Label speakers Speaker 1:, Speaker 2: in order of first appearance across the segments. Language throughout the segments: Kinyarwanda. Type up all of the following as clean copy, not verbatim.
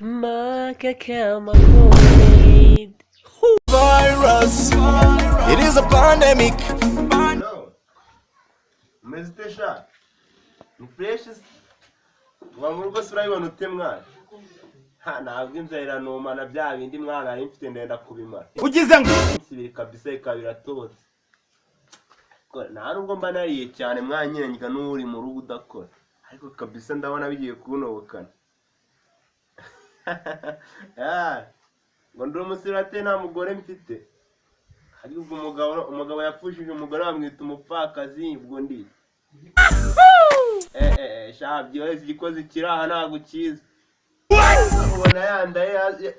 Speaker 1: Mark kama COVID.
Speaker 2: Virus. It is a pandemic.
Speaker 3: No. Umezitesha. Ni fresh. Wamurugo surayibona ute mwana? Ha ntabwo inzara noma na bya bindi mwana ari mfite ndenda kubimara.
Speaker 2: Ugize ngo
Speaker 3: Sibiri kabisa ikabira tose. Ko nta nubwo mba nariye cyane mwanyenga n'uri mu rugo udakora. Ariko kabisa ndabona bigiye kunobokana. Ngo ndi umusirate nta mugore mfite. Hari ubwo umugabo yapfushije umugore bamwita umupfakazi ubwo ndi. Shabyo igikoze kiraha ntago kiza. Ubona yandaye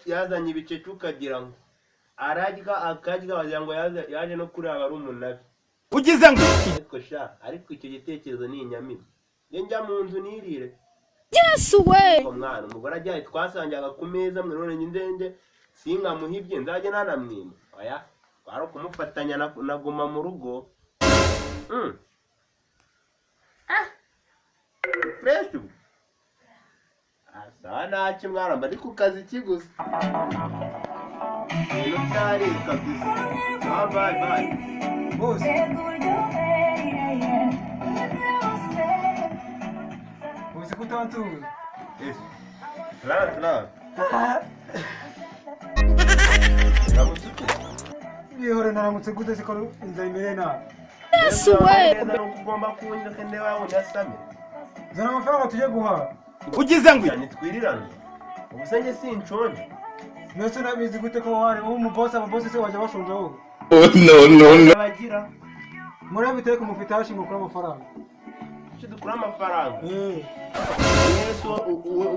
Speaker 3: yazanye ibicecu ukagira ngo ararya akarya wagira ngo yaje no kuraba ari umunabi.
Speaker 2: ugize ngo
Speaker 3: ariko icyo gitekerezo ni inyamibwa. Njya mu nzu nirire.
Speaker 4: Yes way.
Speaker 3: Umwana umugore ajyaye twasangaga ku meza mwe none ndende sinkamuhibye nzaje nanamwima. Oya kwaro kumufatanya naguma mu rugo. Fresh. Asa naki mwana mba ndi ku kazi kigusa. Iyo cyari kabisa. Bye.
Speaker 5: Boss. Boss kutantu.
Speaker 3: Yes. Claro. Namusuke.
Speaker 5: Bihore naramutse gute sikoro inzara imbere na.
Speaker 4: Yes way.
Speaker 3: Ugomba kunyira kende wawe ndasame.
Speaker 5: Zana amafaranga tujye guhaha.
Speaker 2: ugize ngo
Speaker 3: Cyane twirirana. Ubusenge sinshonje.
Speaker 5: Nese nabizi gute ko wari umuboss ababoss se waje bashonje wowe.
Speaker 2: no
Speaker 3: Bagira.
Speaker 5: Murabiteye ko mufite hashinga kuri amafaranga.
Speaker 3: Cyo dukura amafaranga. Yesu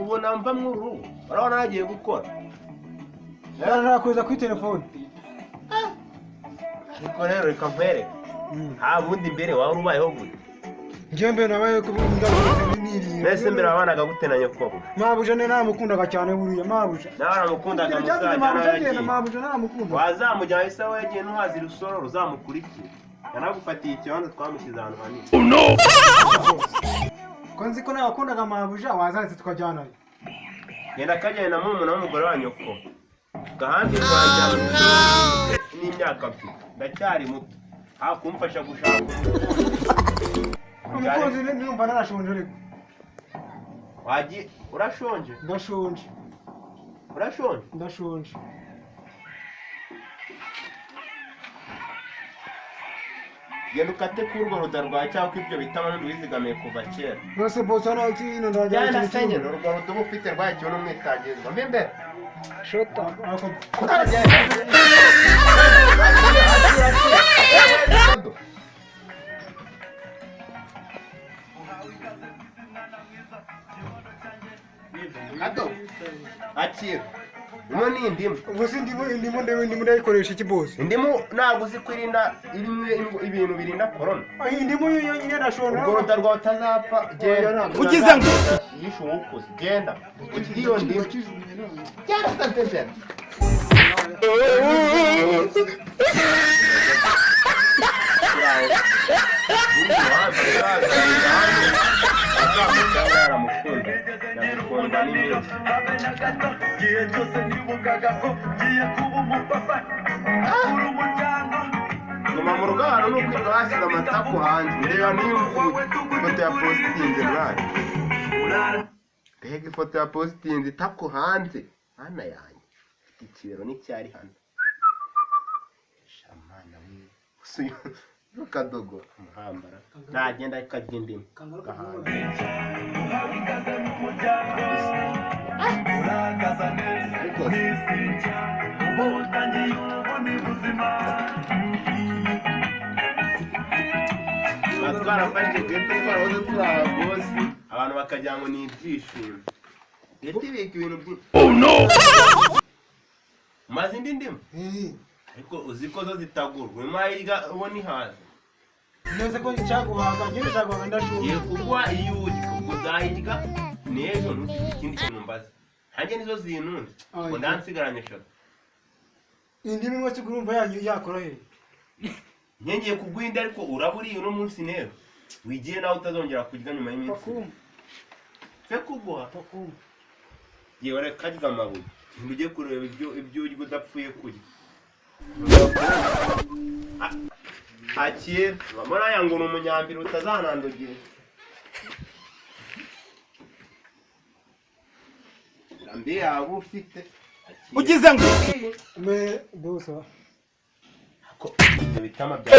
Speaker 3: ubona mva mu rugo. Urabona nagiye gukora.
Speaker 5: Narakuza kuri telefone.
Speaker 3: Niko rero reka mpere. Bundi mbere wari ubayeho gute?
Speaker 5: Njembe nabaye ko ndabuze niri.
Speaker 3: Mbese mbere abanaga gute na nyoko?
Speaker 5: Mabuje ne namukundaga cyane buriya mabuje.
Speaker 3: Naramukundaga musaza.
Speaker 5: Mabuje naramukunda.
Speaker 3: Wazamujya isa wegiye ntuhazi rusoro ruzamukurikira. Yanagufatiye ikibanza twamushyize ahantu hanini.
Speaker 5: Konzi ko nakundaga mabuje wazaze tukajyana.
Speaker 3: Genda kajyana na mumuna w'umugore wa nyoko. Gahandi rwanjye n'imyaka mfite. Ndacyari muto. Kumfasha gushaka.
Speaker 5: Umukozi numva narashonje ariko.
Speaker 3: Wagiye urashonje?
Speaker 5: Ndashonje.
Speaker 3: Urashonje?
Speaker 5: Ndashonje.
Speaker 3: Genda ukate kurwo rudarwa cyangwa ibyo bitama n'ubizigamiye kuva kera.
Speaker 5: Nose bosana kino ndajya.
Speaker 3: Cyane senye urwo rudubu ufite rwakiwe n'umwitagizwa. Mbembe.
Speaker 5: Shota.
Speaker 3: Ado. Akira. Ino ni indimu.
Speaker 5: Ubwo si ndimo ndayikoresha iki boss?
Speaker 3: Indimu ntabwo uzi kwirinda ibintu birinda corona.
Speaker 5: Indimu yonyine nashonje.
Speaker 3: Ubwo rudarwa utazapfa genda.
Speaker 2: ugize ngo
Speaker 3: Yishu ukuze genda. Ugiyo ndimu. Cyane santeze. Guma mu rugano nuko basize amataku hanze reba ifoto ya postinze mwari mbega ifoto ya postinze itaku hanze hana yanjye ikirero n'icyari hano shamana we Kadogo umuhambara ntagenda akarya indimu gahanga twarafashe geto twarahoze turaba bosi abantu bakagira ngo ni ibyishimo geto ibika ibintu byinshi maze indi ndimu ariko uzi ko zo zitagurwa imahirwa ubona ihaze
Speaker 5: neze ko cyaguhaga ngire cyaguhaga ndashonje.
Speaker 3: Ye kugwa iyo uri kuguzahirwa n'ejo n'ufite ikindi kintu mbaza hanjye nizo zinunze ngo ndansigaranye eshatu.
Speaker 5: Indimu imwe sigurumva yanyu yakora he?
Speaker 3: Ngiye kugwinda ariko uraburiye uno munsi nero wigiye nawe utazongera kurya nyuma y'iminsi. Fe kugwa. yewe reka karya amabuye ujye kureba ibyo urya udapfuye kurya akira bamara yangura umunyambiro utazanandogera rambi yawe ufite
Speaker 2: ugize ngo
Speaker 5: Me dosa.
Speaker 3: ko ibyo bitama bya